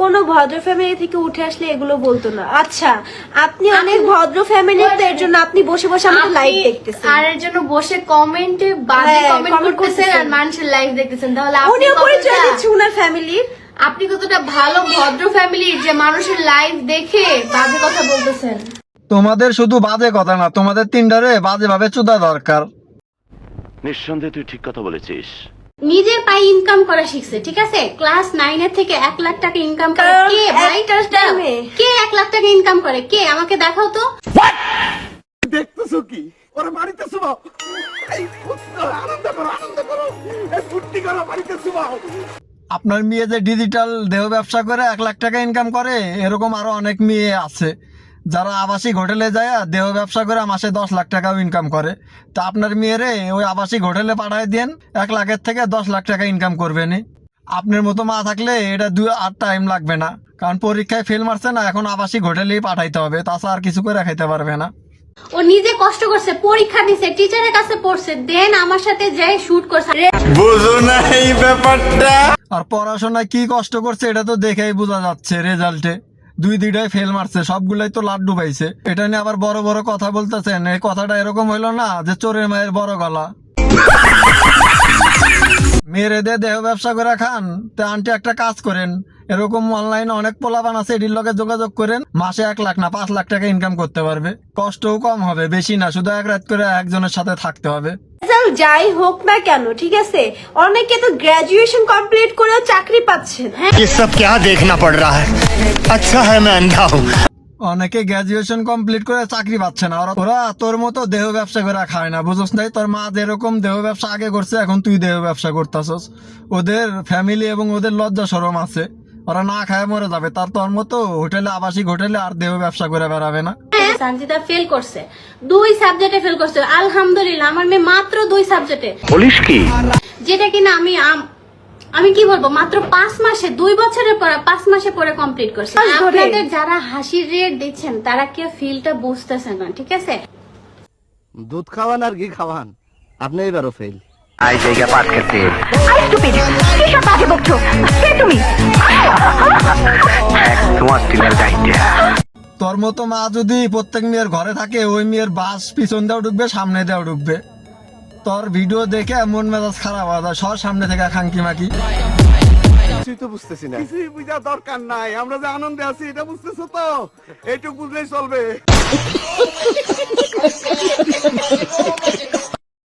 কোনো ভদ্র ফ্যামিলি থেকে উঠে আসলে এগুলো বলতো না। আচ্ছা, আপনি অনেক ভদ্র ফ্যামিলির, তো এর জন্য আপনি বসে বসে আমাদের লাইভ দেখতেছেন, আর এর জন্য বসে কমেন্টে বাজে কমেন্ট করতেছেন আর মানুষের লাইভ দেখতেছেন। তাহলে উনিও পরিচয় দিচ্ছে উনার ফ্যামিলির। আপনি কতটা ভালো ভদ্র ফ্যামিলি যে মানুষের লাইভ দেখে বাজে কথা বলতেছেন। তোমাদের শুধু বাজে কথা না, তোমাদের তিনটারে বাজে ভাবে চুদা দরকার। নিঃসন্দেহে তুই ঠিক কথা বলেছিস। নিজের পায়ে ইনকাম করা শিখছে, ঠিক আছে? ক্লাস 9 এর থেকে 1 লাখ টাকা ইনকাম করে কে ভাই? কে 1 লাখ টাকা ইনকাম করে? কে আমাকে দেখাও তো। দেখতেছো কি? ওরা বাড়িতে শুবাও, এই আনন্দ করো, এই ফুর্তি করো, বাড়িতে শুবাও। আপনার মেয়ে যে ডিজিটাল দেহ ব্যবসা করে 1 লাখ টাকা ইনকাম করে, এরকম আরো অনেক মেয়ে আছে যারা আবাসিক হোটেলে যায় দেহ ব্যবসা করে মাসে 10 লাখ টাকাও ইনকাম করে। তা আপনার মেয়েরে ওই আবাসিক হোটেলে পাঠায় দেন, 1 লাখের থেকে 10 লাখ টাকা ইনকাম করবে নি। আপনার মতো মা থাকলে এটা 2 টাইম লাগবে না, কারণ পরীক্ষায় ফেল মারছে না, এখন আবাসিক হোটেলেই পাঠাইতে হবে, তাছাড়া আর কিছু করে খাইতে পারবে না। ও নিজে কষ্ট করছে, পরীক্ষা দিছে, টিচারের কাছে পড়ছে, দেন আমার সাথে যাই শুট করছে। বুঝো না এই ব্যাপারটা? আর পড়াশোনায় কি কষ্ট করছে এটা তো দেখেই বোঝা যাচ্ছে, রেজাল্টে দুইটাই ফেল মারছে, সবগুলাই তো লাড্ডু পাইছে। এটা নিয়ে আবার বড় বড় কথা বলতেছেন, এই কথাটা এরকম হইলো না যে চোরের মায়ের বড় গলা। মেরে দিয়ে দেহ ব্যবসা করে খান, তা আন্টি একটা কাজ করেন, এরকম অনলাইনে অনেক পোলাপান আছে, এটির লগে যোগাযোগ করেন, মাসে 1 লাখ না 5 লাখ টাকা ইনকাম করতে পারবে। কষ্টও কম হবে, বেশি না, শুধু 1 রাত করে একজনের সাথে থাকতে হবে। যাই হোক না কেন, ঠিক আছে, অনেকে তো গ্রাজুয়েশন কমপ্লিট করেও চাকরি পাচ্ছেন। ये सब क्या देखना पड़ रहा है? अच्छा है मैं अंधा हूँ। অনেকে গ্রাজুয়েশন কমপ্লিট করে চাকরি পাচ্ছে না, ওরা তোর মতো দেহ ব্যবসা করে খায় না, বুঝছ নাই? তোর মা যেরকম দেহ ব্যবসা আগে করছে, এখন তুই দেহ ব্যবসা করতেছস। ওদের ফ্যামিলি এবং ওদের লজ্জা শরম আছে, ওরা না খায় মরে যাবে, তার তোর মতো হোটেলে আবাসিক হোটেলে আর দেহ ব্যবসা করে বেড়াবে না। সঞ্জিতা ফেল করছে, 2 সাবজেক্টে ফেল করছে। আলহামদুলিল্লাহ, আমার মেয়ে মাত্র 2 সাবজেক্টে। বলিস কি? যেটা কিনা আমি কি বলবো, মাত্র 5 মাসে, 2 বছরের পরে 5 মাসে পরে কমপ্লিট করছে। আপনাদের যারা হাসির রেট দিচ্ছেন তারা কি ফিলটা বুঝতেছেন না, ঠিক আছে? দুধ খাওয়ান আর ঘি খাওয়ান, আপনি এবারও ফেল। আই জায়গা পাট খেতে তোমার টিলার গাইডে। তোর মতো মা যদি প্রত্যেক মেয়ের ঘরে থাকে, ওই মেয়ের বাস পিছন দেওয়া ঢুকবে, সামনে দেওয়া ঢুকবে। তোর ভিডিও দেখে মন মেজাজ খারাপ হয়ে যায়, সর সামনে থেকে খাঙ্কি মাকি। কিছুই তো বুঝতেছি না। কিছুই বুঝা দরকার নাই, আমরা যে আনন্দে আছি এটা বুঝতেছো তো? এইটুকু বুঝলেই চলবে।